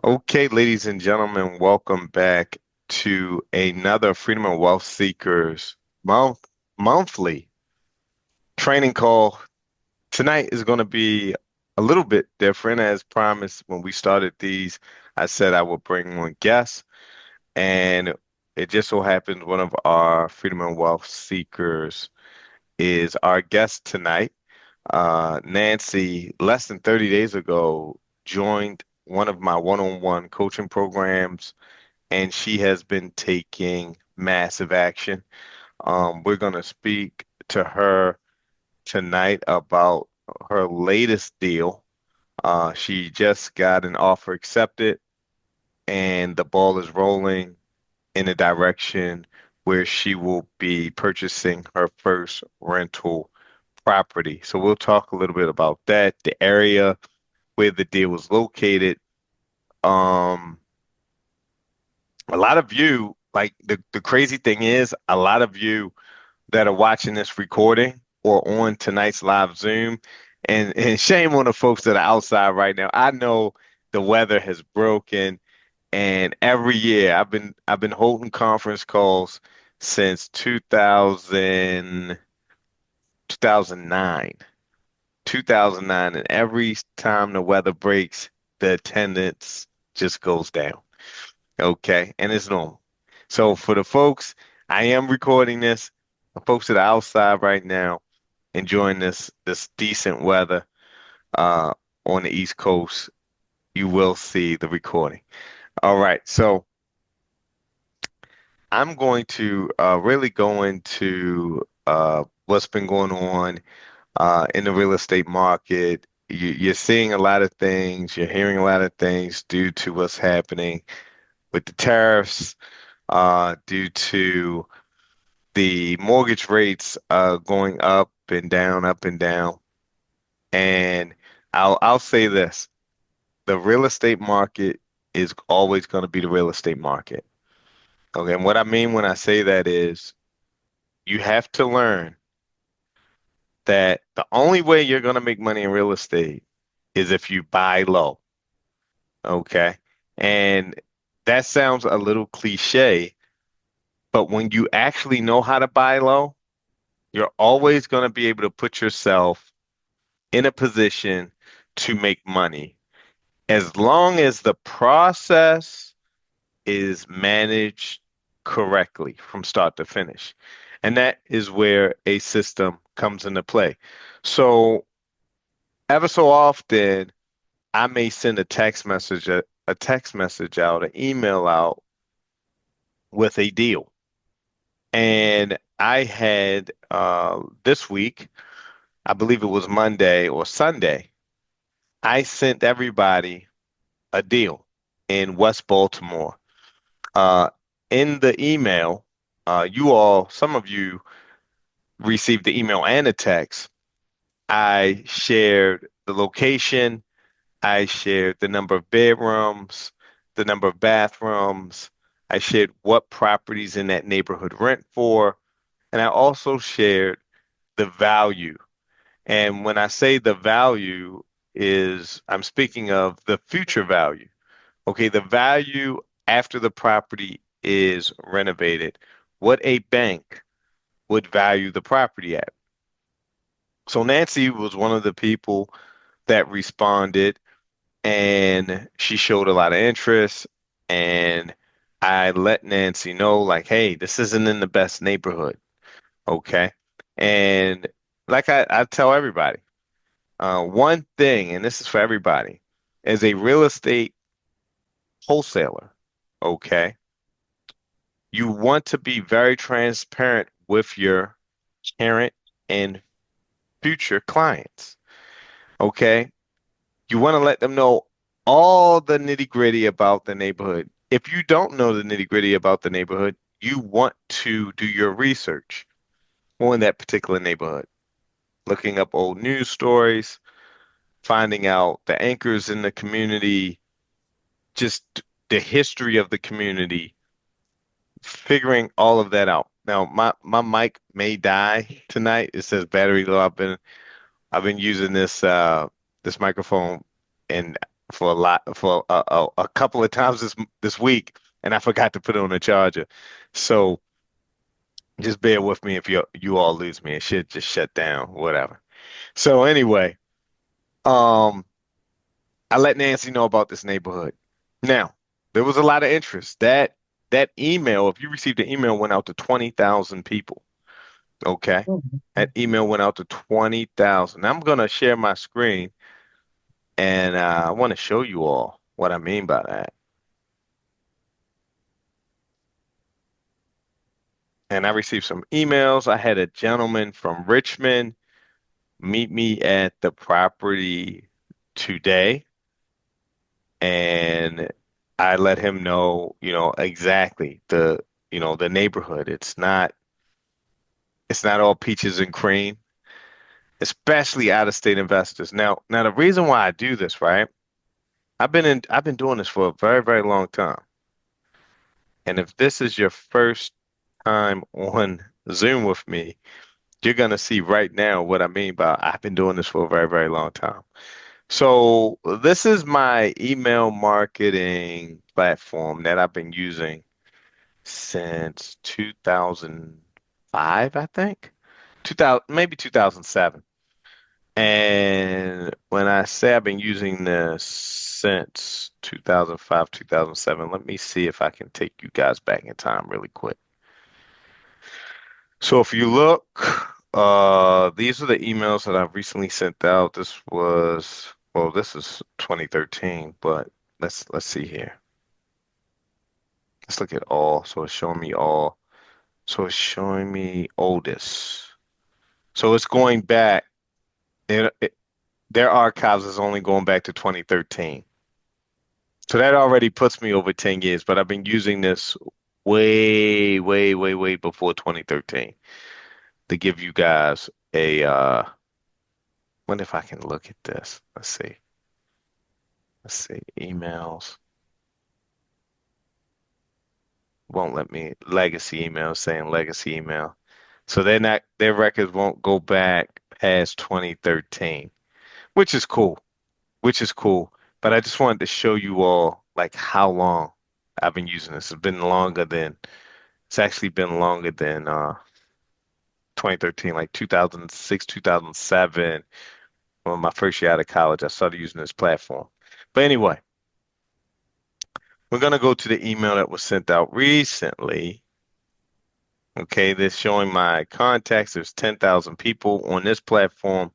Okay, ladies and gentlemen, welcome back to another Freedom of Wealth Seekers monthly training call. Tonight is going to be a little bit different. As promised, when we started these, I said I would bring one guest, and it just so happens one of our Freedom of Wealth Seekers is our guest tonight. Nancy, less than 30 days ago, joined one of my one-on-one coaching programs and she has been taking massive action. We're going to speak to her tonight about her latest deal. She just got an offer accepted, and the ball is rolling in a direction where she will be purchasing her first rental property. So we'll talk a little bit about that, the area where the deal was located. Um, a lot of you, like the crazy thing is, a lot of you that are watching this recording or on tonight's live Zoom, and shame on the folks that are outside right now. I know the weather has broken, and every year I've been holding conference calls since 2009, 2009, and every time the weather breaks, the attendance just goes down. Okay, and it's normal. So for the folks, I am recording this. The folks that are outside right now enjoying this decent weather uh on the East Coast, you will see the recording. All right, so I'm going to really go into what's been going on in the real estate market. You're seeing a lot of things, you're hearing a lot of things due to what's happening with the tariffs, due to the mortgage rates going up and down, up and down. And I'll say this, the real estate market is always going to be the real estate market. Okay, and what I mean when I say that is you have to learn that the only way you're going to make money in real estate is if you buy low. Okay. And that sounds a little cliche, but when you actually know how to buy low, you're always going to be able to put yourself in a position to make money as long as the process is managed correctly from start to finish. And that is where a system comes into play. So, ever so often, I may send a text message out, an email out with a deal. And I had this week, I believe it was Monday or Sunday, I sent everybody a deal in West Baltimore. Uh, in the email, some of you received the email and the text. I shared the location, I shared the number of bedrooms, the number of bathrooms, I shared what properties in that neighborhood rent for, and I also shared the value. And when I say the value is, I'm speaking of the future value. Okay, the value after the property is renovated, what a bank would value the property at. So Nancy was one of the people that responded and she showed a lot of interest. And I let Nancy know, like, hey, this isn't in the best neighborhood. Okay. And like I tell everybody, one thing, and this is for everybody, as a real estate wholesaler, okay, you want to be very transparent with your current and future clients. Okay. You want to let them know all the nitty gritty about the neighborhood. If you don't know the nitty gritty about the neighborhood, you want to do your research on that particular neighborhood, looking up old news stories, finding out the anchors in the community, just the history of the community, figuring all of that out. Now, my mic may die tonight. It says battery low. I've been using this microphone and for a lot for a couple of times this week, and I forgot to put it on the charger. So just bear with me if you all lose me. It should just shut down, whatever. So anyway, um, I let Nancy know about this neighborhood. Now, there was a lot of interest. That email, if you received the email, went out to 20,000 people. Okay. That email went out to 20,000. I'm gonna share my screen and I want to show you all what I mean by that. And I received some emails. I had a gentleman from Richmond meet me at the property today, and I let him know, exactly the neighborhood. It's not all peaches and cream, especially out of state investors. Now the reason why I do this, right? I've been doing this for a very, very long time. And if this is your first time on Zoom with me, you're gonna see right now what I mean by I've been doing this for a very, very long time. So this is my email marketing platform that I've been using since 2005, I think. 2000, maybe 2007. And when I say I've been using this since 2005, 2007, let me see if I can take you guys back in time really quick. So if you look, these are the emails that I've recently sent out. This is 2013, but let's see here. Let's look at all. So it's showing me all. So it's showing me oldest. So it's going back. Their archives is only going back to 2013. So that already puts me over 10 years, but I've been using this way, way, way, way before 2013 to give you guys a wonder if I can look at this. Let's see. Let's see. Emails. Won't let me legacy email saying legacy email. So their records won't go back past 2013, which is cool. Which is cool. But I just wanted to show you all like how long I've been using this. It's actually been longer than 2013, like 2006, 2007. When my first year out of college, I started using this platform. But anyway, we're gonna go to the email that was sent out recently. Okay, this showing my contacts. There's 10,000 people on this platform.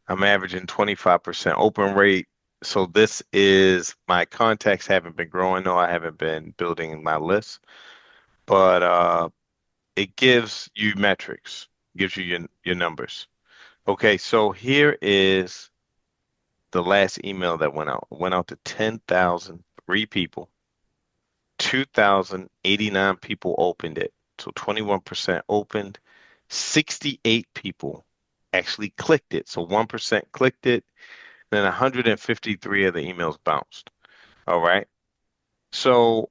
I'm averaging 25% open rate. So this is my contacts haven't been growing though. I haven't been building my list, but it gives you metrics, gives you your numbers. Okay, so here is the last email that went out. It went out to 10,003 people. 2,089 people opened it. So 21% opened. 68 people actually clicked it. So 1% clicked it. Then 153 of the emails bounced. All right. So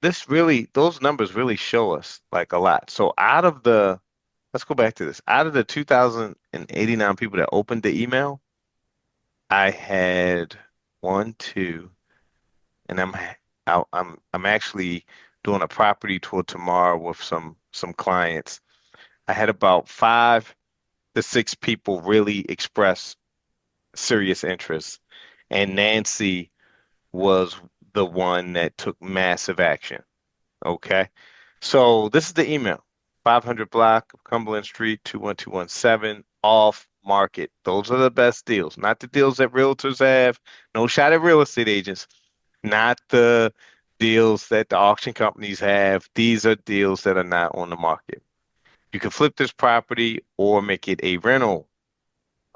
those numbers really show us like a lot. So let's go back to this. Out of the 2,089 people that opened the email, I had one, two, and I'm actually doing a property tour tomorrow with some clients. I had about 5 to 6 people really express serious interest, and Nancy was the one that took massive action. Okay. So this is the email. 500 block of Cumberland Street, 21217, off market. Those are the best deals, not the deals that realtors have. No shot at real estate agents, not the deals that the auction companies have. These are deals that are not on the market. You can flip this property or make it a rental.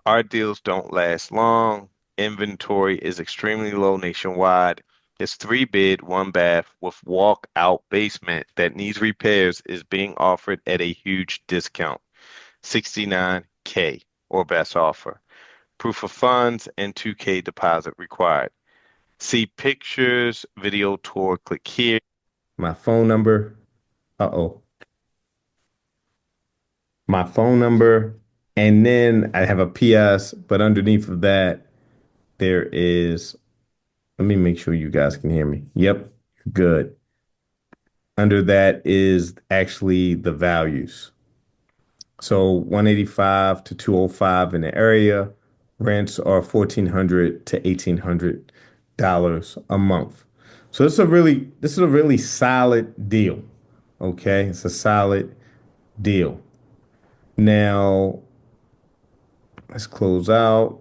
Our deals don't last long. Inventory is extremely low nationwide. It's 3 bed, 1 bath with walk-out basement that needs repairs is being offered at a huge discount, 69K or best offer. Proof of funds and 2K deposit required. See pictures, video tour, click here. My phone number. Uh-oh. My phone number. And then I have a PS, but underneath of that, there is, let me make sure you guys can hear me. Yep, good. Under that is actually the values. So 185 to 205 in the area. Rents are 1,400 to $1,800 a month. So this is a really solid deal. Okay, it's a solid deal. Now let's close out.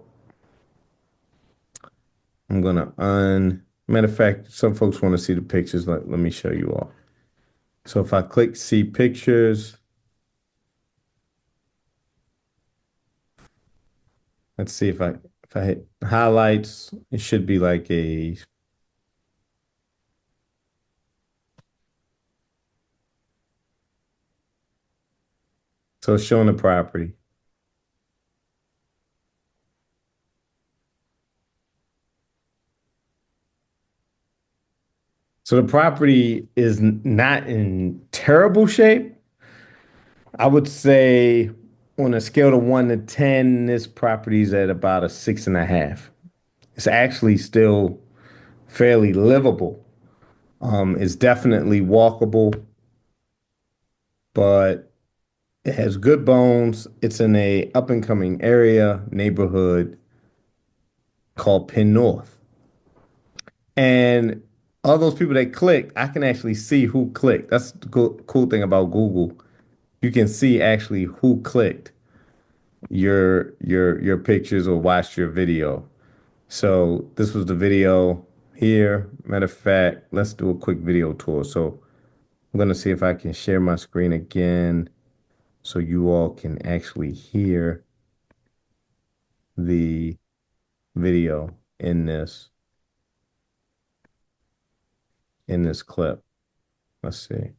I'm gonna matter of fact, some folks want to see the pictures. Let me show you all. So if I click see pictures, let's see if I hit highlights, it should be like a so it's showing the property. So the property is not in terrible shape. I would say on a scale of 1 to 10, this property's at about a 6.5. It's actually still fairly livable. It's definitely walkable, but it has good bones. It's in a up and coming area neighborhood called Penn North. And all those people that clicked, I can actually see who clicked. That's the cool thing about Google. You can see actually who clicked your pictures or watched your video. So this was the video here. Matter of fact, let's do a quick video tour. So I'm gonna see if I can share my screen again so you all can actually hear the video in this clip. Let's see.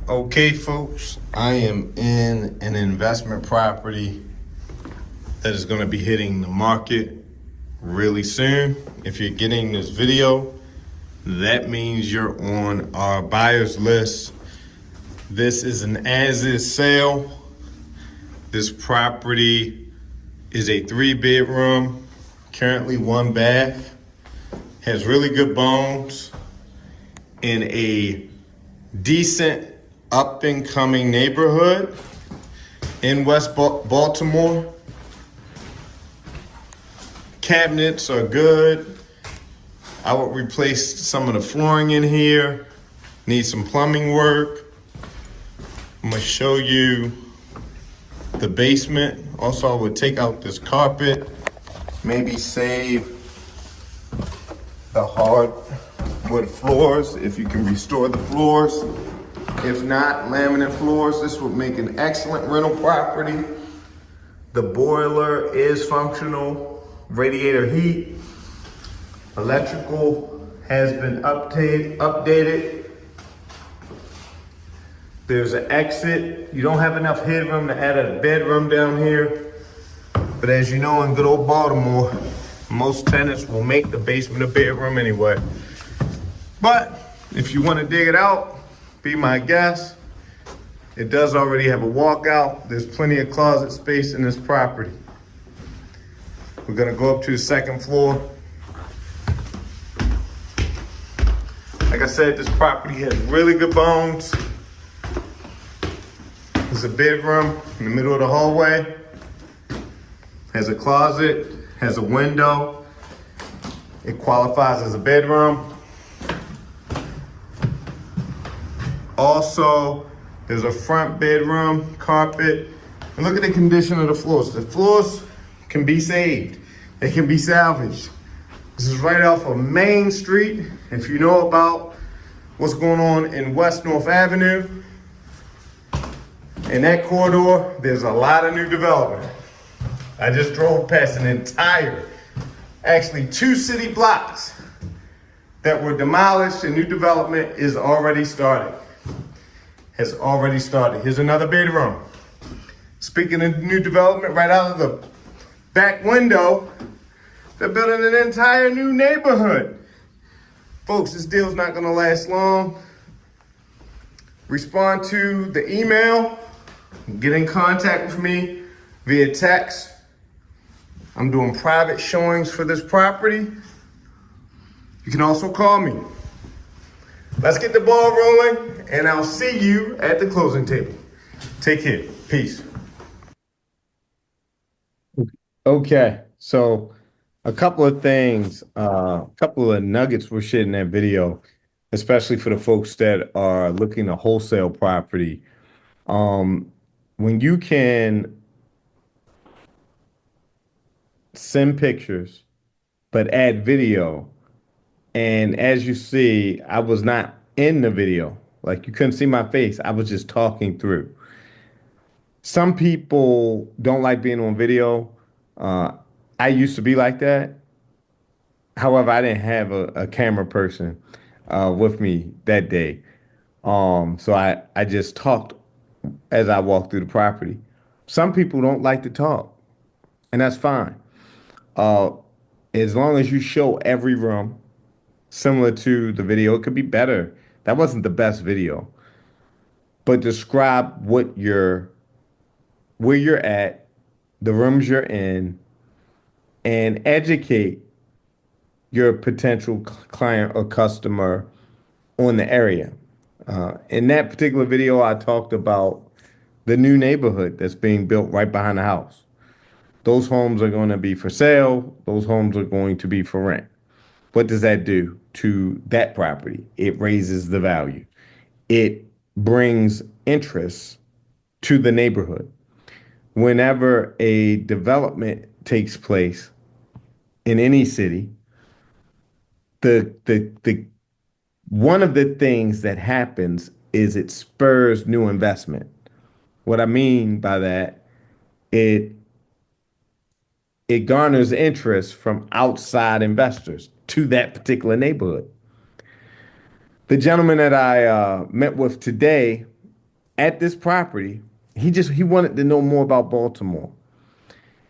Okay, folks, I am in an investment property that is going to be hitting the market really soon. If you're getting this video, that means you're on our buyers list. This is an as-is sale. This property is a 3-bedroom, currently 1 bath, has really good bones in a decent up and coming neighborhood in West Baltimore. Cabinets are good. I would replace some of the flooring in here. Need some plumbing work. I'm gonna show you the basement. Also, I would take out this carpet, maybe save the hardwood floors if you can restore the floors. If not, laminate floors. This would make an excellent rental property. The boiler is functional, radiator heat. Electrical has been updated. There's an exit. You don't have enough headroom to add a bedroom down here. But as you know, in good old Baltimore, most tenants will make the basement a bedroom anyway. But if you want to dig it out, be my guest. It does already have a walkout. There's plenty of closet space in this property. We're gonna go up to the 2nd floor. Like I said, this property has really good bones. There's a bedroom in the middle of the hallway. Has a closet, has a window. It qualifies as a bedroom. Also, there's a front bedroom, carpet. And look at the condition of the floors. The floors can be saved. They can be salvaged. This is right off of Main Street. If you know about what's going on in West North Avenue, in that corridor, there's a lot of new development. I just drove past an entire, actually 2 city blocks that were demolished and new development is already starting. Has already started. Here's another bedroom. Speaking of new development, right out of the back window, they're building an entire new neighborhood. Folks, this deal's not gonna last long. Respond to the email, get in contact with me via text I'm doing private showings for this property. You can also call me. Let's get the ball rolling, and I'll see you at the closing table. Take care. Peace. Okay, so a couple of things, a couple of nuggets were shared in that video, especially for the folks that are looking to wholesale property. Um, when you can send pictures but add video, and as you see, I was not in the video, like you couldn't see my face. I was just talking through. Some people don't like being on video. Uh, I used to be like that. However, I didn't have a camera person with me that day. So I just talked as I walked through the property. Some people don't like to talk, and that's fine. Uh, as long as you show every room, similar to the video, it could be better. That wasn't the best video, but describe where you're at, the rooms you're in, and educate your potential client or customer on the area. In that particular video, I talked about the new neighborhood that's being built right behind the house. Those homes are going to be for sale. Those homes are going to be for rent. What does that do to that property? It raises the value. It brings interest to the neighborhood. Whenever a development takes place in any city, the one of the things that happens is it spurs new investment. What I mean by that, it it garners interest from outside investors to that particular neighborhood. The gentleman that I met with today at this property, he wanted to know more about Baltimore.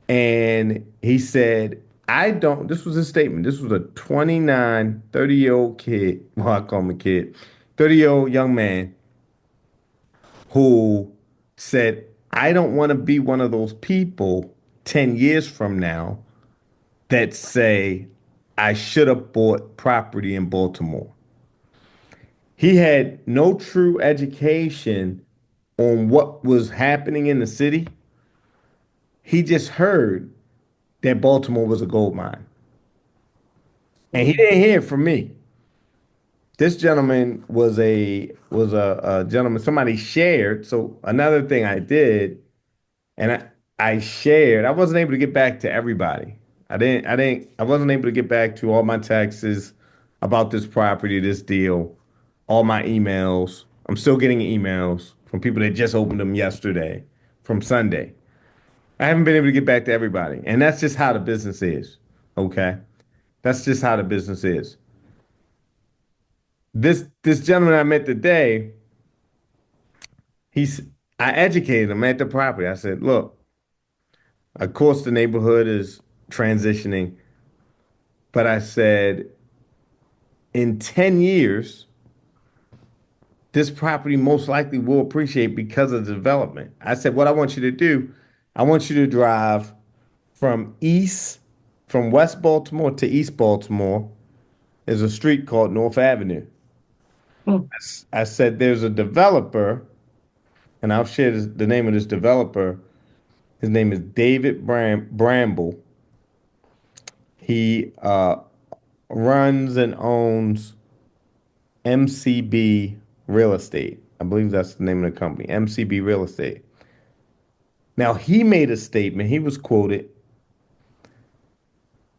And he said, I don't, this was his statement. This was a 29, 30-year-old kid. Well, I call him a kid, 30-year-old young man who said, I don't want to be one of those people 10 years from now that say, I should have bought property in Baltimore. He had no true education on what was happening in the city. He just heard that Baltimore was a gold mine. And he didn't hear it from me. This gentleman was a gentleman somebody shared. So another thing I did, and I shared. I wasn't able to get back to everybody. I wasn't able to get back to all my texts about this property, this deal, all my emails. I'm still getting emails from people that just opened them yesterday, from Sunday. I haven't been able to get back to everybody, and that's just how the business is. Okay, that's just how the business is. This gentleman I met today, he's I educated him at the property. I said, look, of course the neighborhood is transitioning, but I said in 10 years, this property most likely will appreciate because of the development. I said, what I want you to do, I want you to drive from from West Baltimore to East Baltimore. There's a street called North Avenue. I said, there's a developer, and I'll share the name of this developer. His name is David Bramble. He runs and owns MCB Real Estate. I believe that's the name of the company, MCB Real Estate. Now he made a statement. He was quoted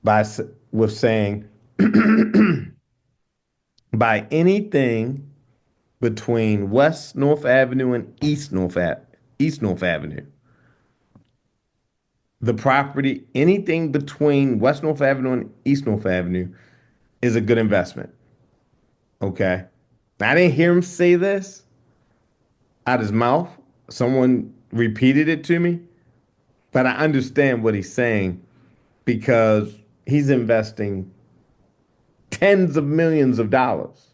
by with saying, "By anything between West North Avenue and East North Avenue, the property, anything between West North Avenue and East North Avenue, is a good investment." Okay, I didn't hear him say this out his mouth. Someone repeated it to me, but I understand what he's saying because he's investing tens of millions of dollars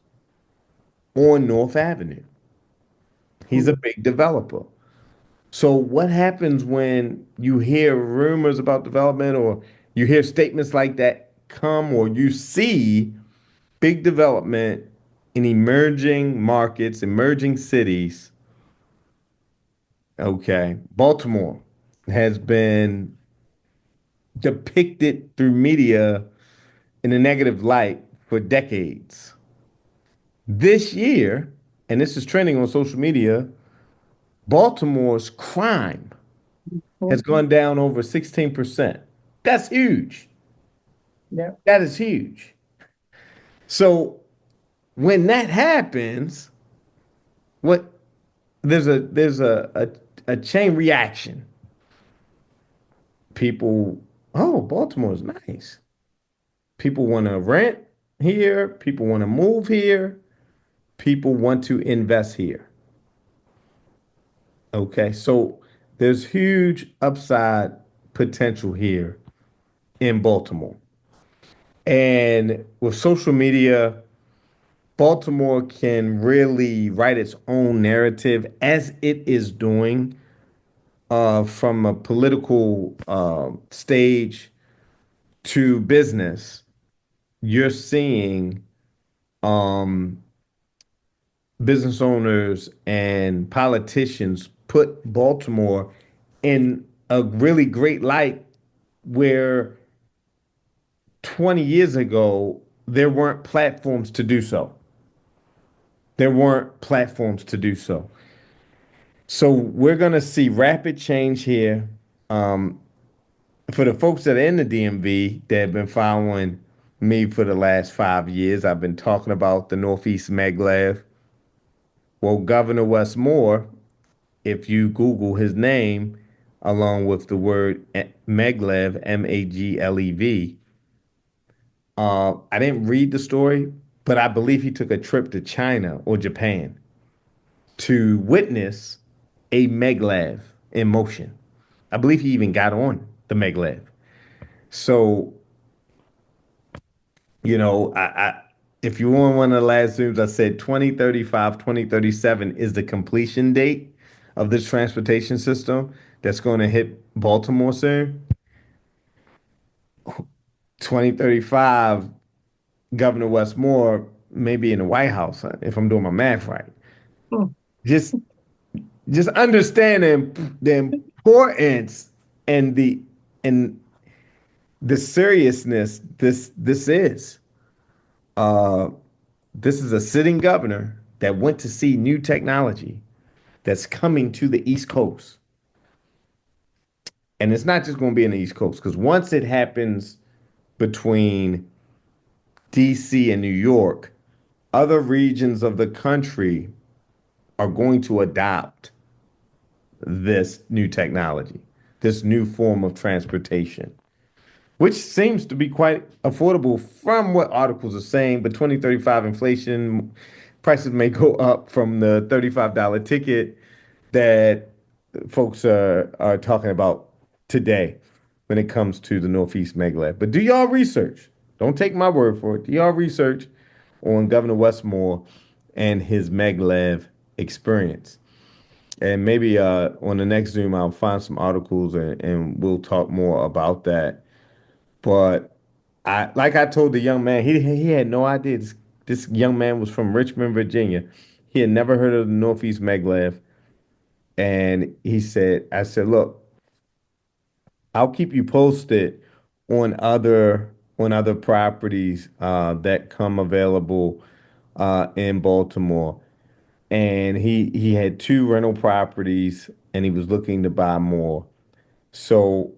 on North Avenue. He's a big developer. So what happens when you hear rumors about development or You hear statements like that come, or you see big development in emerging markets, emerging cities. Okay. Baltimore has been depicted through media in a negative light for decades. This year, and this is trending on social media, Baltimore's crime has Mhm. gone down over 16%. That's huge. Yeah. That is huge. So when that happens, what there's a chain reaction. People, oh, Baltimore's nice. People want to rent here, people want to move here, people want to invest here. Okay, so there's huge upside potential here in Baltimore. And with social media, Baltimore can really write its own narrative as it is doing from a political stage to business. You're seeing um, business owners and politicians put Baltimore in a really great light where 20 years ago there weren't platforms to do so. There weren't platforms to do so. So we're going to see rapid change here. Um, for the folks that are in the DMV that have been following me for the last 5 years, I've been talking about the Northeast Maglev. Well, Governor Wes Moore, if you Google his name along with the word Maglev, Maglev, I didn't read the story, but I believe he took a trip to China or Japan to witness a Maglev in motion. I believe he even got on the Maglev. So, if you want one of the last Zooms, I said 2035, 2037 is the completion date of this transportation system that's going to hit Baltimore soon. 2035, Governor Westmore may be in the White House, if I'm doing my math right. Hmm. Just just understand the importance and and the seriousness this is. Uh, this is a sitting governor that went to see new technology that's coming to the East Coast. And it's not just going to be in the East Coast, because once it happens between DC and New York, other regions of the country are going to adopt this new technology, this new form of transportation, which seems to be quite affordable from what articles are saying. But 2035 inflation prices may go up from the $35 ticket that folks are talking about today when it comes to the Northeast Megalab. But do y'all research? Don't take my word for it. Do y'all research on Governor Westmore and his Maglev experience? And maybe on the next Zoom, I'll find some articles and we'll talk more about that. But like I told the young man, he had no idea. This young man was from Richmond, Virginia. He had never heard of the Northeast Maglev. And I said, look, I'll keep you posted on other properties that come available in Baltimore. And he had two rental properties, and he was looking to buy more. So,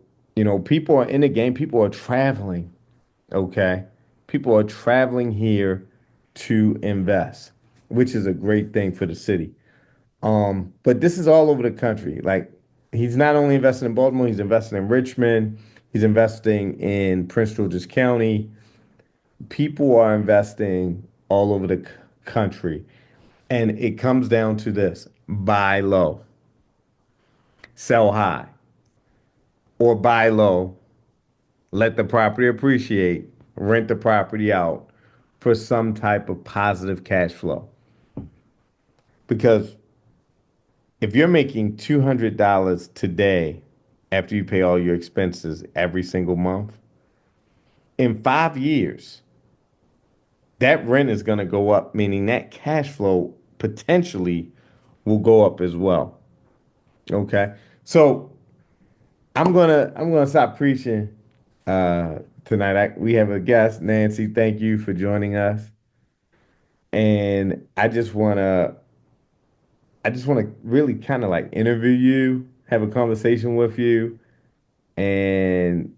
people are in the game. People are traveling. Okay, people are traveling here to invest, which is a great thing for the city. But this is all over the country. Like he's not only investing in Baltimore, he's investing in Richmond, he's investing in Prince George's County. People are investing all over the country. And it comes down to this: buy low, sell high, or buy low, let the property appreciate, rent the property out for some type of positive cash flow. Because if you're making $200 today after you pay all your expenses every single month, In 5 years, that rent is going to go up, meaning that cash flow potentially will go up as well. Okay. So I'm gonna stop preaching tonight. We have a guest, Nancy. Thank you for joining us. And I just wanna really kind of like interview you, have a conversation with you, and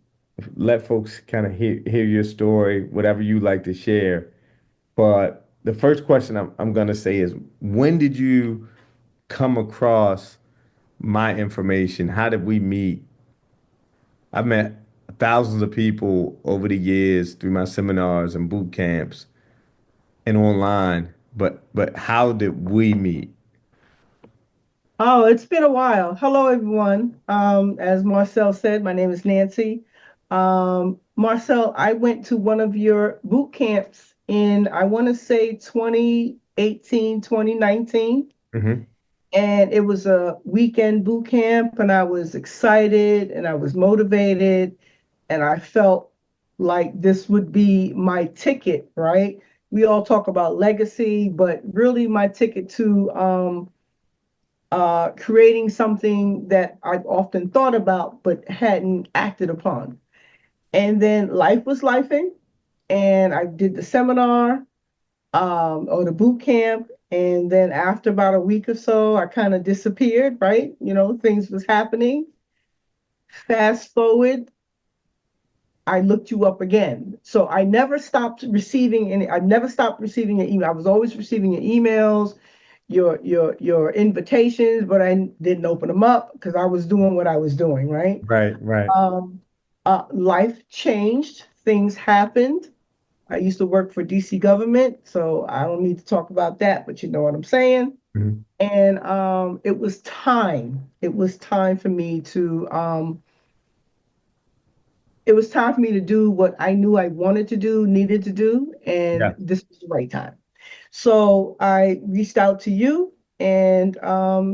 let folks kind of hear your story, whatever you like to share. But the first question I'm gonna say is, when did you come across my information? How did we meet? I've met thousands of people over the years through my seminars and boot camps and online, but how did we meet? Oh, it's been a while. Hello, everyone. As Marcel said, my name is Nancy. Marcel, I went to one of your boot camps in, I want to say 2018, 2019, Hmm. and it was a weekend boot camp, and I was excited and I was motivated, and I felt like this would be my ticket, right? We all talk about legacy, but really my ticket to creating something that I've often thought about but hadn't acted upon. And then life was lifing, and I did the seminar or the boot camp. And then after about a week or so, I kind of disappeared, right? Things was happening. Fast forward, I looked you up again. So I never stopped receiving any, I've never stopped receiving your email. I was always receiving your emails, your invitations, but I didn't open them up because I was doing what I was doing, right? Right, right. Um, Life changed, things happened. I used to work for DC government, so I don't need to talk about that, but you know what I'm saying. Mhm. And it was time. It was time for me to do what I knew I wanted to do, needed to do, and Yeah. this was the right time. So I reached out to you and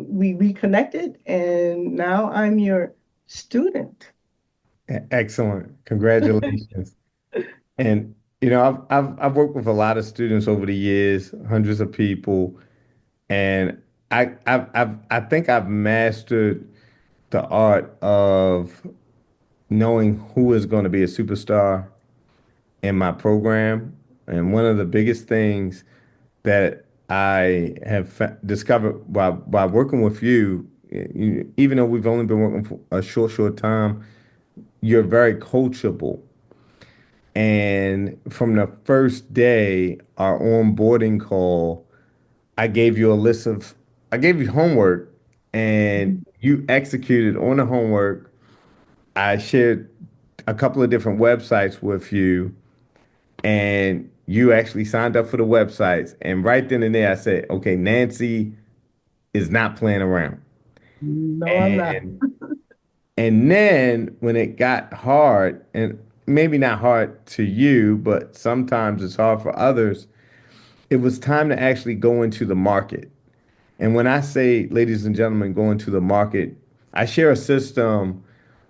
we reconnected, and now I'm your student. Excellent. Congratulations. And I've worked with a lot of students over the years, hundreds of people, and I think I've mastered the art of knowing who is going to be a superstar in my program. And one of the biggest things that I have discovered while working with you, even though we've only been working for a short time, you're very coachable. And from the first day, our onboarding call, I gave you a list of, I gave you homework and you executed on the homework. I shared a couple of different websites with you and you actually signed up for the websites. And right then and there, I said, okay, Nancy is not playing around. No, I'm not. And and then when it got hard, and maybe not hard to you, but sometimes it's hard for others, it was time to actually go into the market. And when I say, ladies and gentlemen, go into the market, I share a system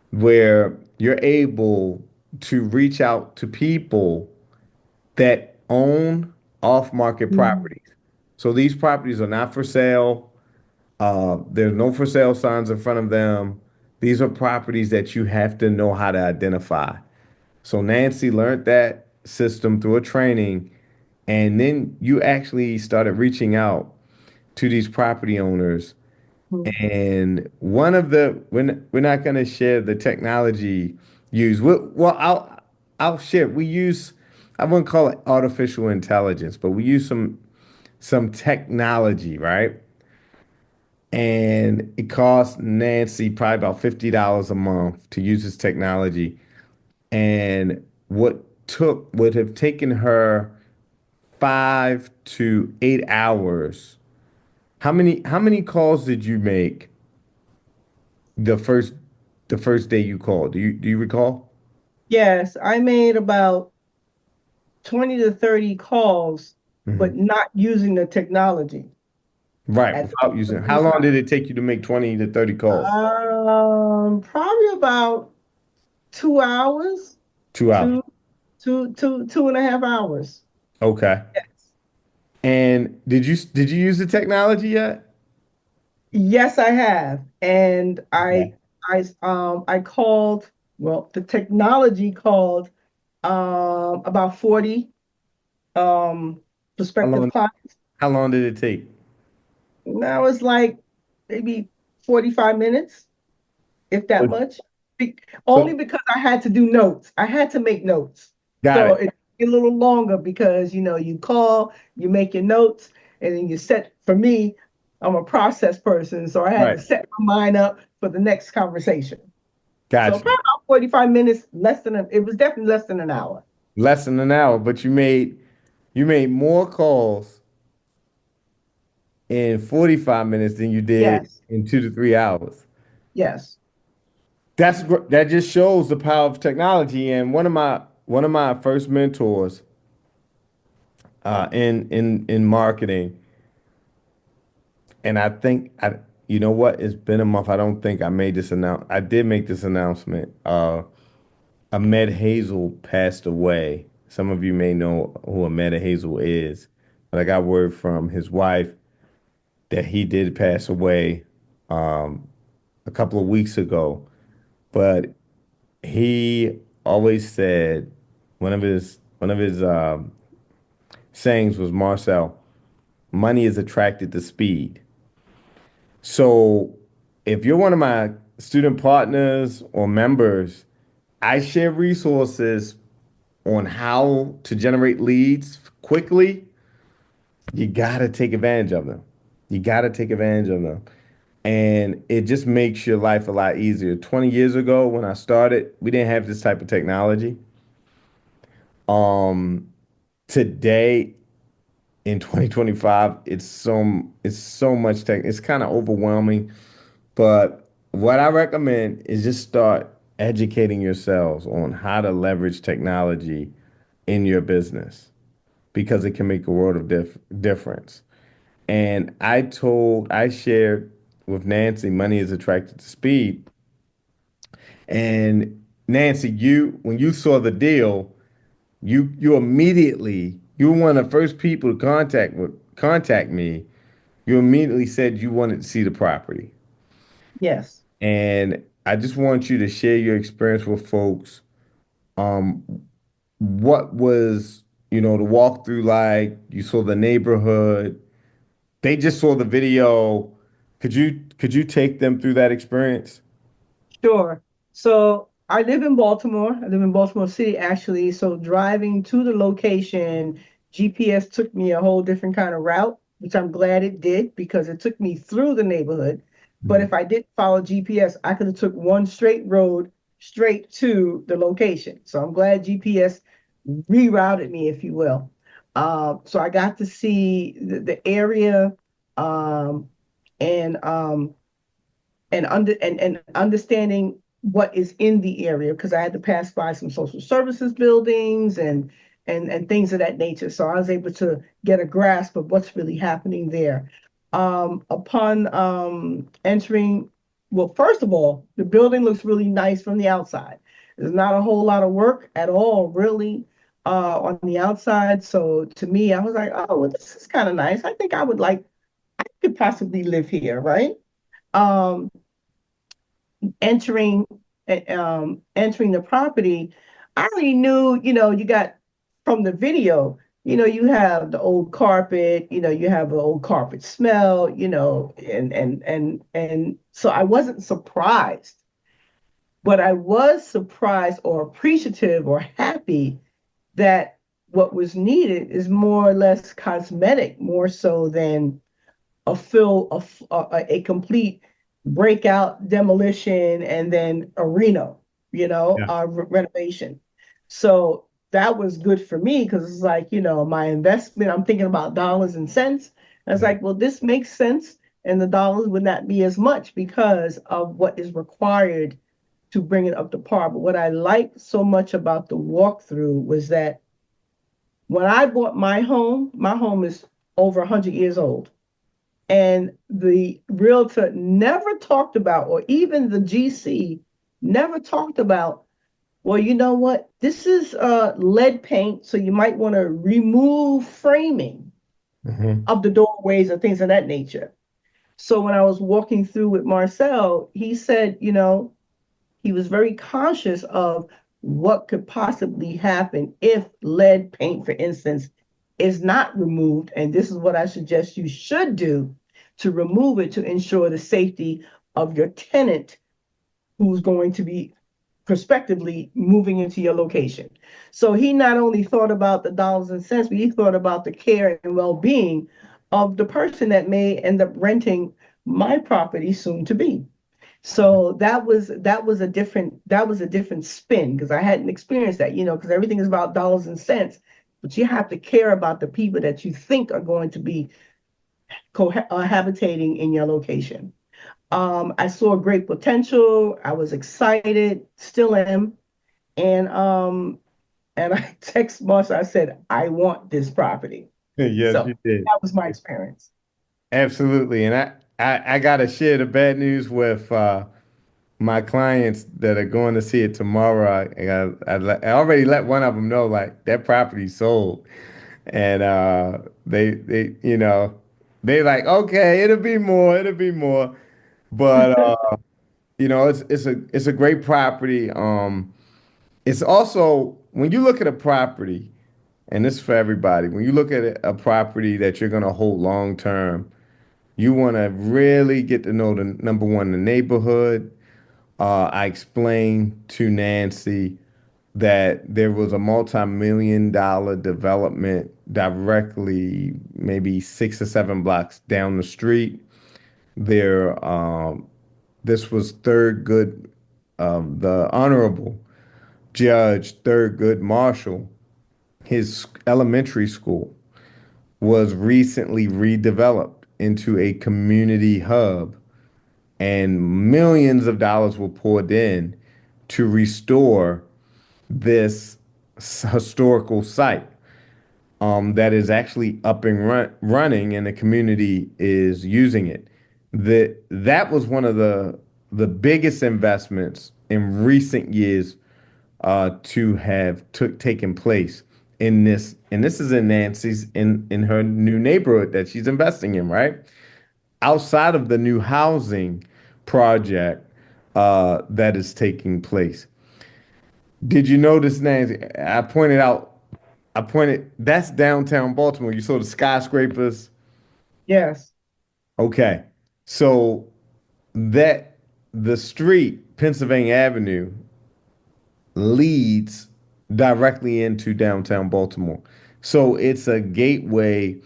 where you're able to reach out to people that own off-market Mhm. properties. So these properties are not for sale. There's no for sale signs in front of them. These are properties that you have to know how to identify. So Nancy learned that system through a training, and then you actually started reaching out to these property owners. And one of the we're not going to share the technology used. Well, I'll share. We use, I wouldn't call it artificial intelligence, but we use some technology, right? And it cost Nancy probably about $50 a month to use this technology. And what would have taken her 5 to 8 hours. How many calls did you make the first the first day you called? Do you recall? Yes, I made about 20 to 30 calls, but Hmm. not using the technology Right, at the without using. How previous long did time. it take you to make 20 to 30 calls? Probably about 2 hours. 2 hours. Two. two and a half hours. Okay. Yes. And did you use the technology yet? Yes, I have. And Okay. I called, well, the technology called about 40 um How prospective long clients. how long did it take? Now it's like maybe 45 minutes, if that much. Only So because I had to do notes. I had to make notes. got So it. it's a little longer because you call, you make your notes, and then you set for me, I'm a process person, so I had to Right. set my mind up for the next conversation. So Got probably you. about 45 minutes, it was definitely less than an hour. Less than an hour, but you made more calls in 45 minutes than you did Yes, in 2 to 3 hours. yes. That just shows the power of technology. And one of my first mentors in marketing, and I think you know what? It's been a month. I don't think I made this announce. I did make this announcement. Ahmed Hazel passed away. Some of you may know who Ahmed Hazel is, but I got word from his wife that he did pass away um, a couple of weeks ago. But he always said one of his sayings was, Marcel, money is attracted to speed. So if you're one of my student partners or members, I share resources on how to generate leads quickly. You got to take advantage of them. You got to take advantage of them. And it just makes your life a lot easier. 20 years ago when I started, we didn't have this type of technology. Um, Today in 2025, it's so much tech. It's kind of overwhelming, but what I recommend is just start educating yourselves on how to leverage technology in your business because it can make a world of difference. And I shared with Nancy, money is attracted to speed. And Nancy, when you saw the deal, you immediately, you were one of the first people to contact me. You immediately said you wanted to see the property. Yes. And I just want you to share your experience with folks. Um, what was, the walkthrough like? You saw the neighborhood. They just saw the video. Could you take them through that experience? Sure. So I live in Baltimore. I live in Baltimore City, actually. So driving to the location, GPS took me a whole different kind of route, which I'm glad it did because it took me through the neighborhood. But Mhm. if I didn't follow GPS, I could have took one straight road straight to the location. So I'm glad GPS rerouted me, if you will. So I got to see the area, um, and and understanding what is in the area because I had to pass by some social services buildings and things of that nature. So I was able to get a grasp of what's really happening there. Upon entering, well, first of all, the building looks really nice from the outside. There's not a whole lot of work at all, really, on the outside. So to me, I was like, oh, well, this is kind of nice. I think I could possibly live here, right? Um, entering entering the property, I already knew, you got from the video, you have the old carpet, you have an old carpet smell, and so I wasn't surprised, but I was surprised or appreciative or happy that what was needed is more or less cosmetic, more so than a complete breakout demolition and then a reno, Yeah. renovation. So that was good for me because it's like, my investment, I'm thinking about dollars and cents. And it's Yeah. like, well, this makes sense. And the dollars would not be as much because of what is required to bring it up to par. But what I liked so much about the walkthrough was that when I bought my home is over 100 years old. And the realtor never talked about, or even the GC never talked about Well, you know what? This is lead paint, so you might want to remove framing Hmm. of the doorways and things of that nature. So when I was walking through with Marcel, he said, he was very conscious of what could possibly happen if lead paint, for instance, is not removed. And this is what I suggest you should do to remove it to ensure the safety of your tenant who's going to be prospectively moving into your location. So he not only thought about the dollars and cents, but he thought about the care and well-being of the person that may end up renting my property soon to be. So that was a different spin because I hadn't experienced that, because everything is about dollars and cents, but you have to care about the people that you think are going to be habitating in your location. I saw great potential. I was excited, still am, and I text Marsha. I said, I want this property. Yes, So you did. that was my experience. Absolutely. And I got to share the bad news with my clients that are going to see it tomorrow. I already let one of them know like that property sold. And they like, okay, it'll be more. But it's a great property. It's also when you look at a property, and this is for everybody, when you look at a property that you're gonna hold long term, you want to really get to know the number one, the neighborhood. I explained to Nancy that there was a multi-million-dollar development directly, maybe 6 or 7 blocks down the street. There, this was Thurgood, the Honorable Judge Thurgood Marshall. His elementary school was recently redeveloped into a community hub, and millions of dollars were poured in to restore this historical site that is actually up and running, and the community is using it. That was one of the biggest investments in recent years to have taken place in this, and this is in Nancy's in her new neighborhood that she's investing in, right? Outside of the new housing project that is taking place. Did you notice, Nancy? I pointed, that's downtown Baltimore. You saw the skyscrapers. Yes. Okay. So that the street, Pennsylvania Avenue, leads directly into downtown Baltimore. So it's a gateway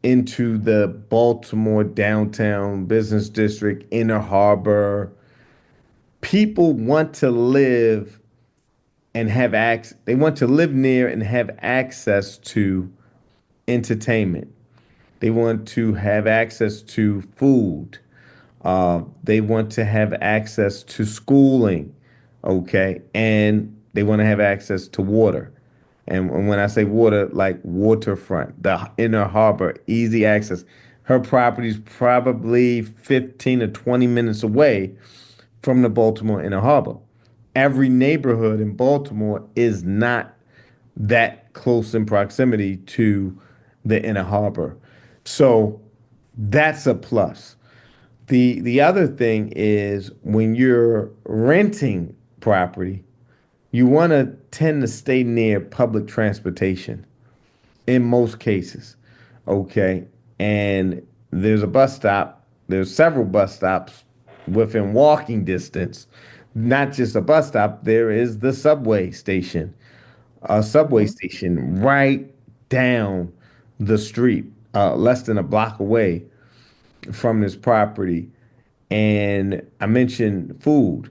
into the Baltimore downtown business district, inner harbor. People want to live and have access, they want to live near and have access to entertainment. They want to have access to food. They want to have access to schooling, okay? And they want to have access to water. And when I say water, like waterfront, the inner harbor, easy access. Her property's probably 15 to 20 minutes away from the Baltimore inner harbor. Every neighborhood in Baltimore is not that close in proximity to the inner harbor. So that's a plus. The other thing is when you're renting property, you want to tend to stay near public transportation in most cases. Okay. And there's a bus stop, there's several bus stops within walking distance. Not just a bus stop, there is the subway station, a subway Mhm. station right down the street, less than a block away from this property. And I mentioned food.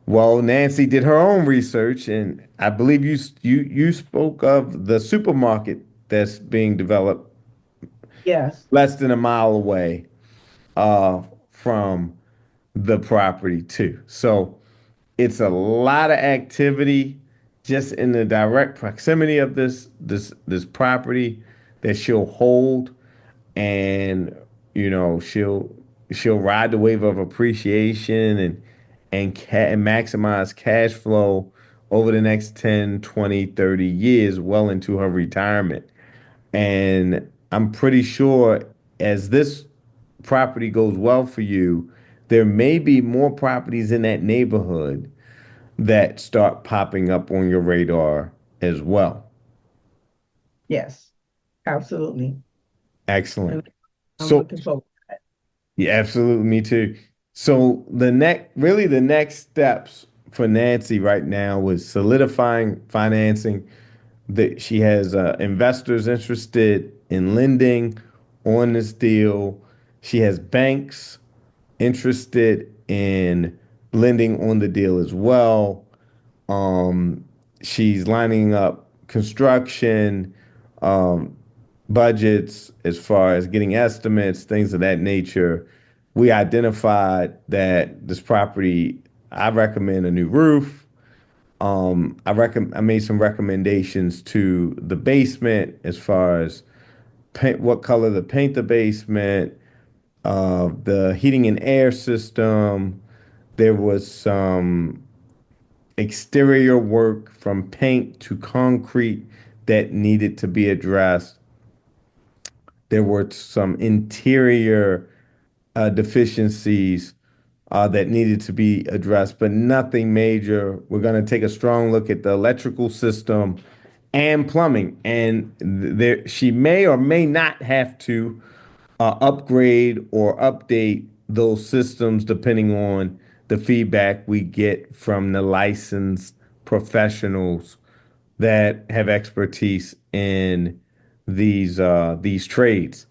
Well, Nancy did her own research, and I believe you spoke of the supermarket that's being developed Yes. less than a mile away uh, from the property too. So it's a lot of activity just in the direct proximity of this property that she'll hold, and she'll ride the wave of appreciation and maximize cash flow over the next 10, 20, 30 years, well into her retirement. And I'm pretty sure as this property goes well for you, there may be more properties in that neighborhood that start popping up on your radar as well. Yes, absolutely. Excellent. And I'm So, looking forward. yeah, absolutely, me too. So really the next steps for Nancy right now was solidifying financing. That she has investors interested in lending on this deal. She has banks interested in lending on the deal as well. Um, she's lining up construction, um, budgets as far as getting estimates, things of that nature. We identified that this property, I recommend a new roof. I made some recommendations to the basement as far as paint, what color to paint the basement, the heating and air system. There was some exterior work from paint to concrete that needed to be addressed. There were some interior deficiencies that needed to be addressed, but nothing major. We're going to take a strong look at the electrical system and plumbing, and there she may or may not have to upgrade or update those systems depending on the feedback we get from the licensed professionals that have expertise in these trades.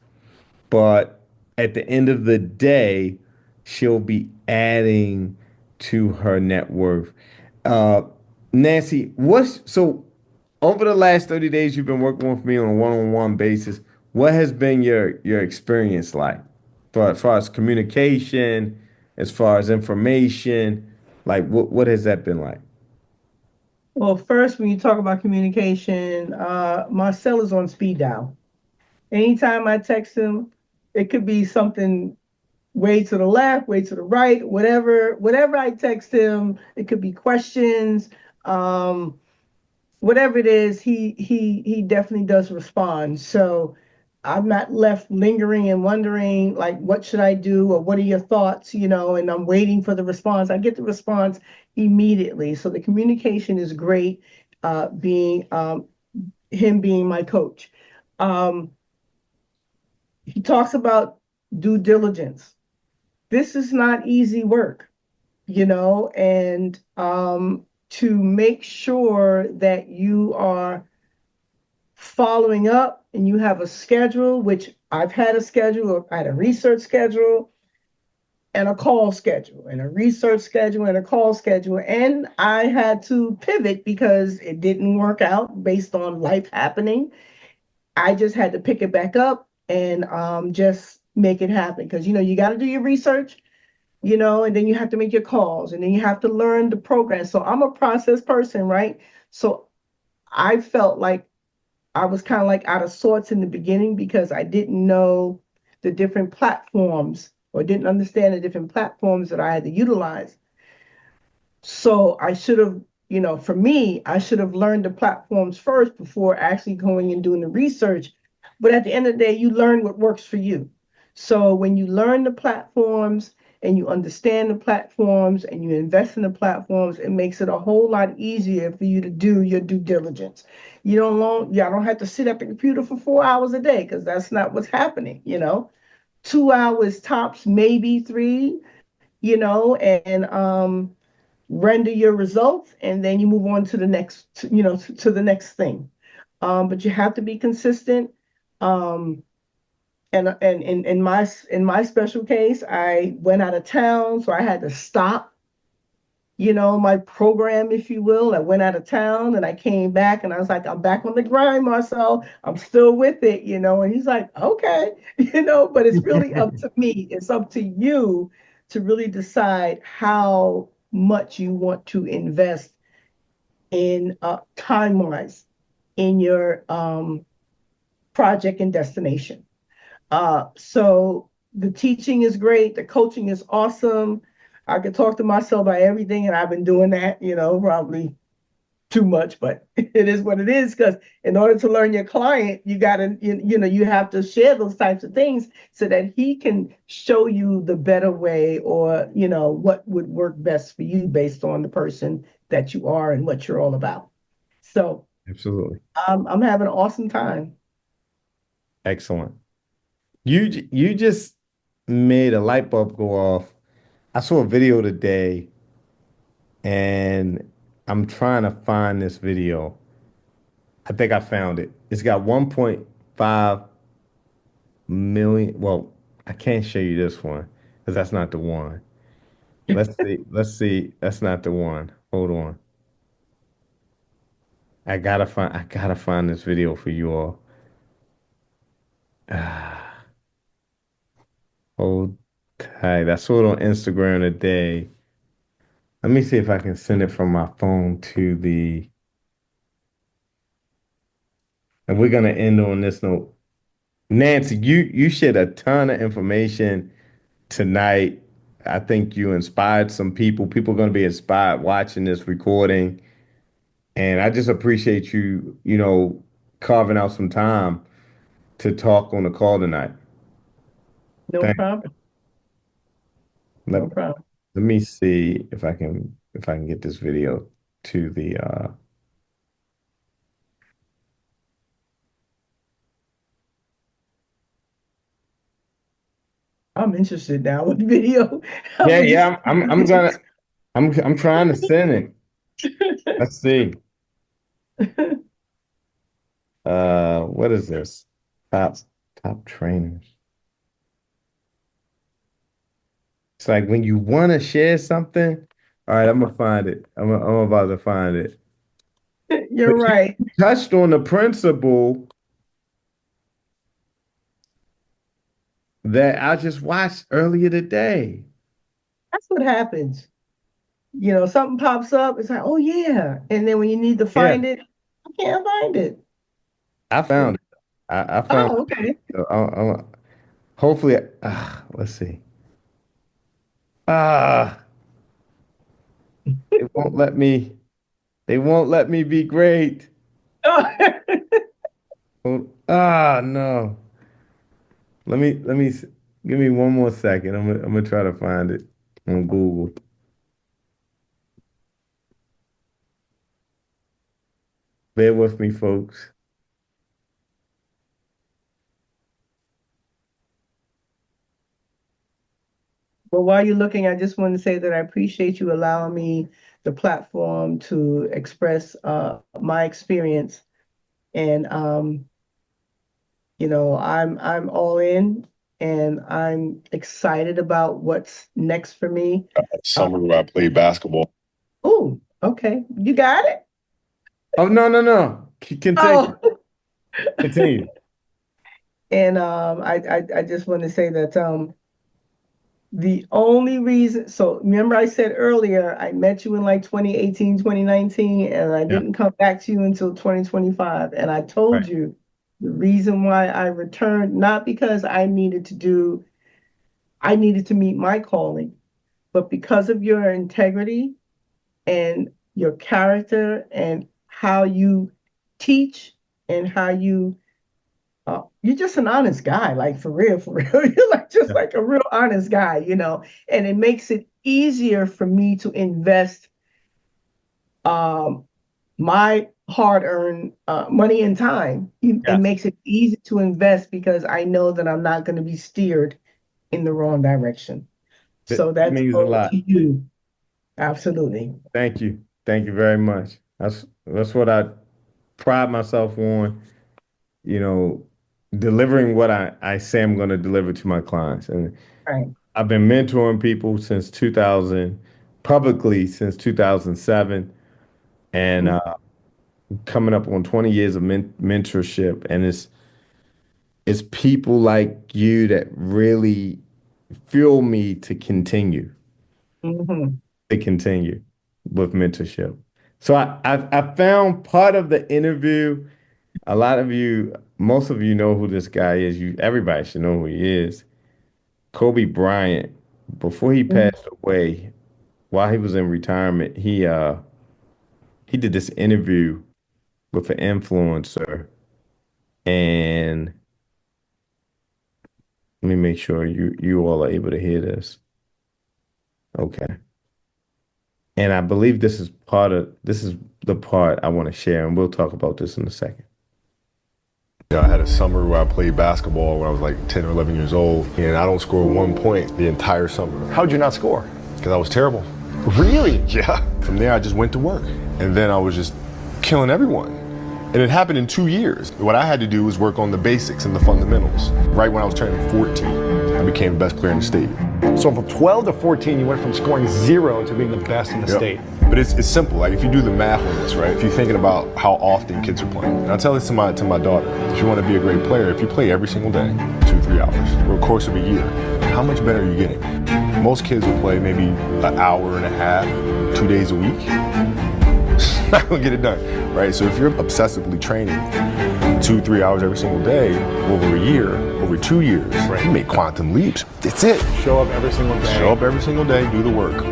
But at the end of the day, she'll be adding to her net worth. Uh, Nancy, what's so over the last 30 days you've been working with me on a one-on-one basis, what has been your experience like? For as far as communication, as far as information, like what has that been like? Well, first, when you talk about communication, my cell is on speed dial. Anytime I text him, it could be something way to the left, way to the right, whatever I text him, it could be questions, um, whatever it is, he definitely does respond. So I'm not left lingering and wondering like what should I do or what are your thoughts, and I'm waiting for the response. I get the response immediately. So the communication is great, being him being my coach. Um, he talks about due diligence. This is not easy work, and to make sure that you are following up and you have a schedule, which I've had a schedule, I had a research schedule and a call schedule, and a research schedule and a call schedule. And I had to pivot because it didn't work out based on life happening. I just had to pick it back up and just make it happen because you got to do your research, and then you have to make your calls and then you have to learn the program. So I'm a process person, right? So I felt like I was kind of like out of sorts in the beginning because I didn't know the different platforms or didn't understand the different platforms that I had to utilize. So I should have, for me, I should have learned the platforms first before actually going and doing the research. But at the end of the day, you learn what works for you. So when you learn the platforms and you understand the platforms and you invest in the platforms, it makes it a whole lot easier for you to do your due diligence. I don't have to sit at the computer for 4 hours a day because that's not what's happening. 2 hours tops, maybe three, and render your results, and then you move on to the next, to the next thing. But you have to be consistent. Um, and in my special case, I went out of town, so I had to stop, my program, if you will. I went out of town and I came back and I was like, I'm back on the grind, Marcel. I'm still with it. And he's like, okay, but it's really up to me. It's up to you to really decide how much you want to invest in time wise in your project and destination. So the teaching is great. The coaching is awesome. I could talk to myself about everything, and I've been doing that, probably too much, but it is what it is. Because in order to learn your client, you got to, you have to share those types of things so that he can show you the better way, or, what would work best for you based on the person that you are and what you're all about. So Absolutely. I'm having an awesome time. Excellent. You just made a light bulb go off. I saw a video today and I'm trying to find this video. I think I found it. It's got 1.5 million. Well, I can't show you this one because that's not the one. Let's see. Let's see. That's not the one. Hold on. I gotta find this video for you all. Ah, hold tight. I saw it on Instagram today. Let me see if I can send it from my phone to the, and we're gonna end on this note. Nancy, you shared a ton of information tonight. I think you inspired some people. People are gonna be inspired watching this recording. And I just appreciate you, carving out some time to talk on the call tonight. No Thank problem. let, No problem. let me see if I can get this video to the I'm interested now with the video. yeah, When you yeah, send I'm it gonna I'm trying to send it. to Let's see. me. What is this? Top top trainers. It's like when you want to share something. All right, I'm gonna find it. I'm about to find it. You're But you right. touched on the principle that I just watched earlier today. That's what happens. Something pops up. It's like, oh yeah, and then when you need to Yeah, find it, I can't find it. I found it. I found Oh, okay. it. Hopefully, let's see. Ah, it won't let me. They won't let me be great. Oh, No. Give me one more second. I'm gonna try to find it on Google. Bear with me, folks. well, while you're looking, I just want to say that I appreciate you allowing me the platform to express my experience, and I'm all in, and I'm excited about what's next for me. Summer where I played basketball. Oh, okay, you got it. Oh no, no, no. Continue. Oh, Continue. and I just want to say that the only reason, so remember I said earlier, I met you in like 2018, 2019, and I Yeah. didn't come back to you until 2025. And I told Right. you the reason why I returned, not because I needed to meet my calling, but because of your integrity and your character and how you teach and how you're just an honest guy, like for real, for real. You're like just Yeah. like a real honest guy. And it makes it easier for me to invest um, my hard-earned money and time. It Yes. makes it easy to invest because I know that I'm not going to be steered in the wrong direction. That So that's means a owed lot. to you. Absolutely. Thank you. Thank you very much. That's what I pride myself on, you know, delivering what I say I'm going to deliver to my clients. And Right. I've been mentoring people since 2000, publicly since 2007, and Mhm. coming up on 20 years of mentorship. And it's people like you that really fuel me Mhm. to continue with mentorship. So I found part of the interview. A lot of you, most of you know who this guy is. Everybody should know who he is. Kobe Bryant, before he Mhm. passed away, while he was in retirement, he did this interview with an influencer, and let me make sure you all are able to hear this. Okay. And I believe this is the part I want to share, and we'll talk about this in a second. Yeah, I had a summer where I played basketball when I was like 10 or 11 years old, and I don't score 1 point the entire summer. How'd you not score? Because I was terrible. Really? Yeah. From there, I just went to work, and then I was just killing everyone. And it happened in 2 years. What I had to do was work on the basics and the fundamentals. Right when I was turning 14, I became the best player in the state. So from 12 to 14, you went from scoring 0 to being the best in the Yep. state. But it's simple. Like if you do the math on this, right? If you're thinking about how often kids are playing, and I tell this to my daughter: if you want to be a great player, if you play every single day, 2-3 hours, over the course of a year, how much better are you getting? Most kids will play maybe an hour and a half, 2 days a week. Not gonna get it done, right? So if you're obsessively training 2-3 hours every single day over a year, over 2 years, Right. you make quantum leaps. That's it. Show up every single day. Show up every single day, do the work.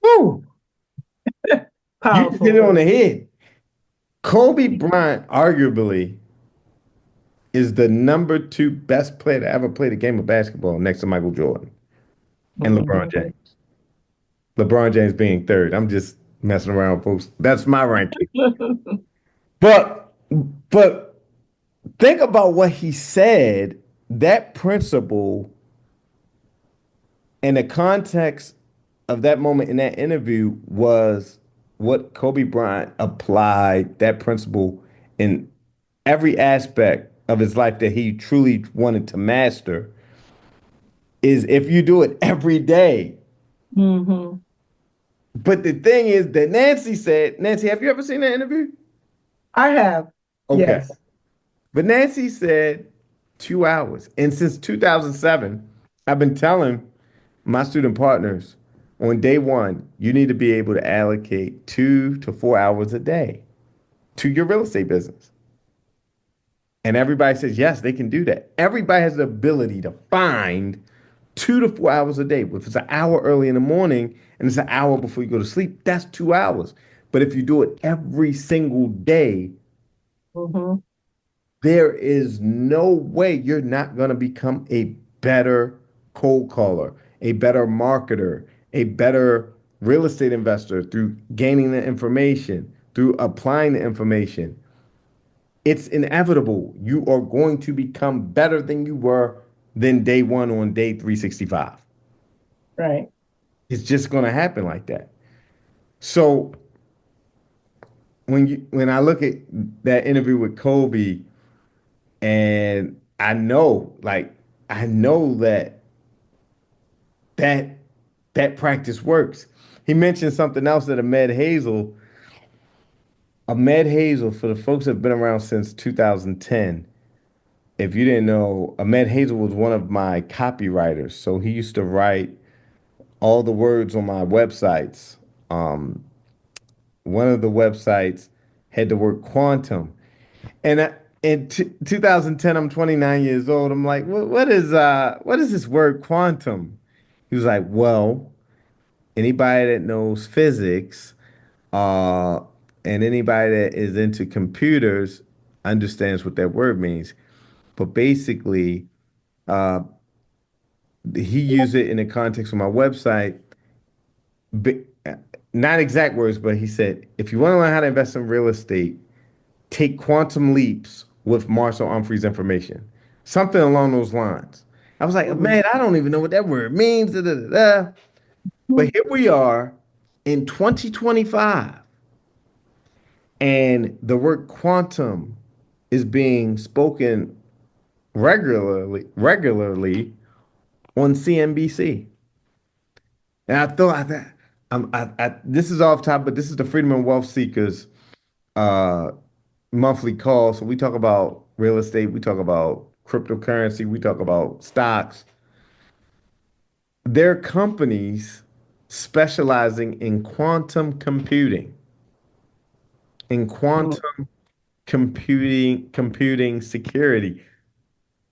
Woo! You just Powerful. hit it on the head. Kobe Bryant arguably is the number 2 best player to ever play the game of basketball next to Michael Jordan and LeBron James. LeBron James being third. I'm just messing around, folks. That's my ranking. But but think about what he said. That principle in the context of that moment in that interview was what Kobe Bryant applied that principle in every aspect of his life that he truly wanted to master is if you do it every day. Hmm. But the thing is that Nancy said, Nancy, have you ever seen that interview? I have. Okay. Yes. But Nancy said 2 hours. And since 2007, I've been telling my student partners on day one, you need to be able to allocate 2 to 4 hours a day to your real estate business. And everybody says, yes, they can do that. Everybody has the ability to find 2 to 4 hours a day. If it's an hour early in the morning and it's an hour before you go to sleep, that's 2 hours. But if you do it every single day, Hmm. there is no way you're not going to become a better cold caller, a better marketer, a better real estate investor through gaining the information, through applying the information. It's inevitable. You are going to become better than you were than day one on day 365. Right. It's just going to happen like that. So when I look at that interview with Kobe, and I know that that practice works. He mentioned something else that Ahmed Hazel, for the folks that have been around since 2010. If you didn't know, Ahmed Hazel was one of my copywriters. So he used to write all the words on my websites. Um, One of the websites had the word quantum. And in 2010, I'm 29 years old. I'm like, what is this word quantum? He was like, well, anybody that knows physics, uh, and anybody that is into computers understands what that word means. But basically, uh, he used it in the context of my website. But, not exact words, but he said, if you want to learn how to invest in real estate, take quantum leaps with Marshall Humphrey's information. Something along those lines. I was like, Mhm. man, I don't even know what that word means. Da, da, da, da. But here we are in 2025, and the word quantum is being spoken regularly on CNBC. And I thought that this is off top, but this is the Freedom and Wealth Seekers uh, monthly call. So we talk about real estate, we talk about cryptocurrency, we talk about stocks. They're companies specializing in quantum computing, in Mhm. quantum computing security.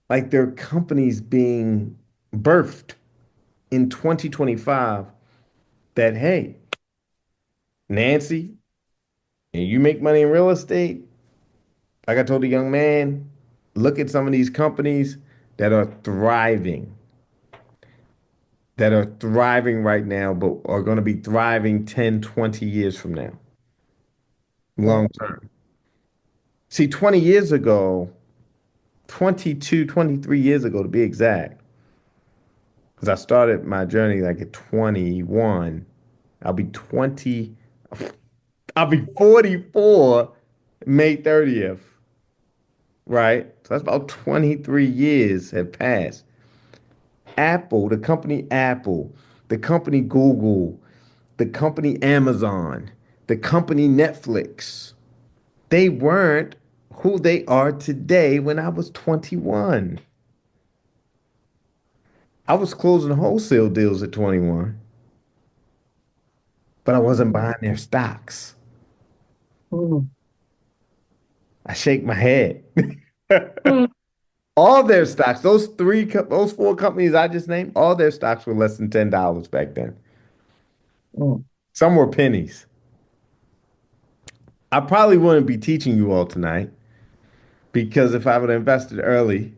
Like they're companies being birthed in 2025 that, hey, Nancy, and you make money in real estate, like I told the young man, look at some of these companies that are thriving, right now, but are going to be thriving 10, 20 years from now, long Mm, term. See, 20 years ago, 22, 23 years ago to be exact, because I started my journey like at 21. I'll be 20, I'll be 44 May 30th, right? So that's about 23 years have passed. Apple, the company Apple, the company Google, the company Amazon, the company Netflix, they weren't who they are today when I was 21. I was closing wholesale deals at 21, but I wasn't buying their stocks. mm, I shake my head. mm, All their stocks, those four companies I just named, all their stocks were less than $10 back then. mm, Some were pennies. I probably wouldn't be teaching you all tonight because if I would have invested early,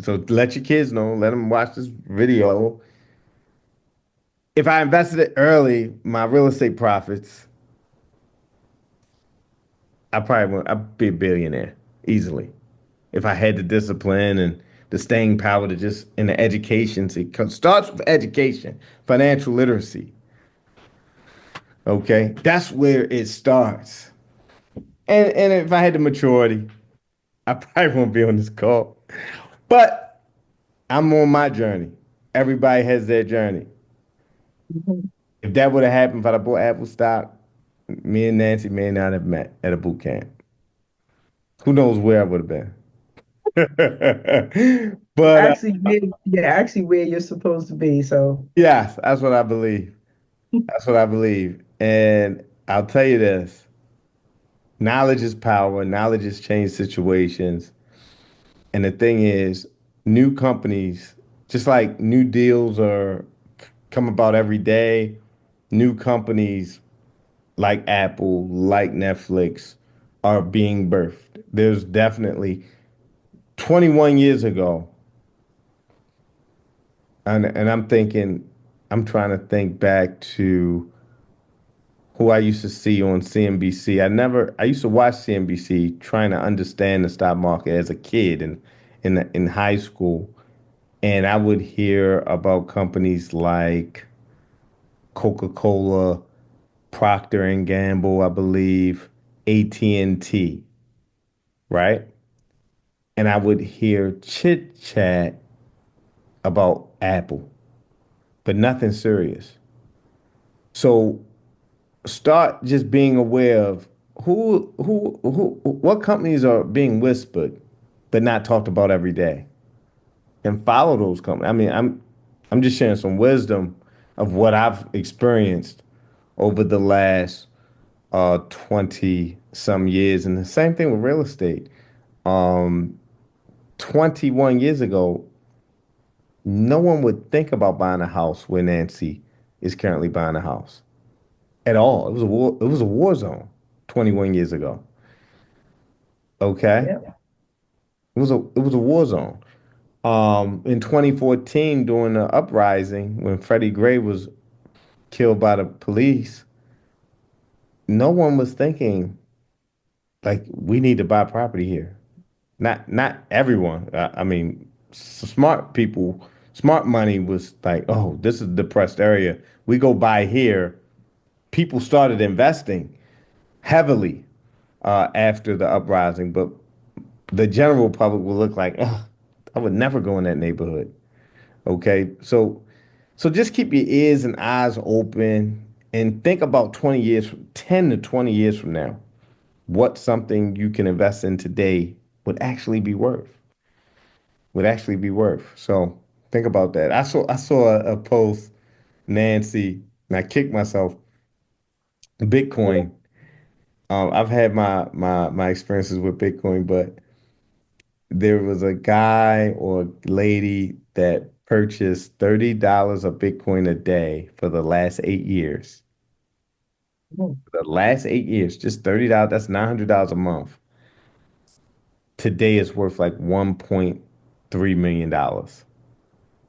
so let your kids know, let them watch this video. If I invested it early, my real estate profits, I'd be a billionaire easily. If I had the discipline and the staying power to just in the education, see, 'cause it starts with education, financial literacy. Okay, that's where it starts. And if I had the maturity, I probably won't be on this call. But I'm on my journey. Everybody has their journey. mhm. If that would have happened, if I'd have bought Apple stock, me and Nancy may not have met at a boot camp. Who knows where I would have been? But You're actually where you're supposed to be. So, yes, that's what I believe. That's what I believe. And I'll tell you this, knowledge is power. Knowledge has changed situations. And the thing is, new companies, just like new deals are come about every day, new companies like Apple, like Netflix are being birthed. There's definitely 21 years ago, and I'm thinking, I'm trying to think back to who I used to see on CNBC. I used to watch CNBC trying to understand the stock market as a kid and in high school. And I would hear about companies like Coca-Cola, Procter and Gamble, I believe, AT&T, right? And I would hear chit chat about Apple, but nothing serious. So start just being aware of what companies are being whispered, but not talked about every day, and follow those companies. I mean, I'm just sharing some wisdom of what I've experienced over the last 20 some years, and the same thing with real estate. Um, 21 years ago, no one would think about buying a house where Nancy is currently buying a house at all. It was a war zone 21 years ago. Okay? yeah. It was a war zone. In 2014, during the uprising, when Freddie Gray was killed by the police, no one was thinking like we need to buy property here. Not everyone. I mean, smart people, smart money was like, oh, this is a depressed area. We go buy here. People started investing heavily after the uprising, but the general public will look like, oh, I would never go in that neighborhood. Okay, so just keep your ears and eyes open and think about 20 years, 10 to 20 years from now, what something you can invest in today would actually be worth. Would actually be worth. So think about that. I saw a post, Nancy, and I kicked myself. Bitcoin. I've had my experiences with Bitcoin, but there was a guy or lady that purchased $30 of Bitcoin a day for the last 8 years. Mm. The last 8 years, just $30, that's $900 a month. Today it's worth like $1.3 million.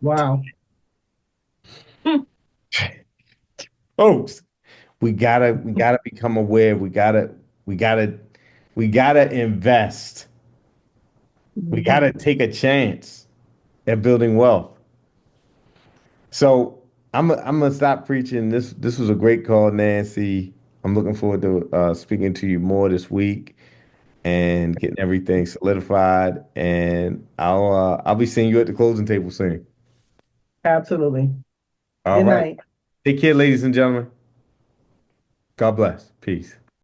Wow. Hmm. Folks, we gotta become aware. We gotta we gotta invest. We Mhm. gotta take a chance at building wealth. So I'm gonna stop preaching. This was a great call, Nancy. I'm looking forward to speaking to you more this week and getting everything solidified. And I'll be seeing you at the closing table soon. Absolutely. All Good right. night. Take care, ladies and gentlemen. God bless. Peace.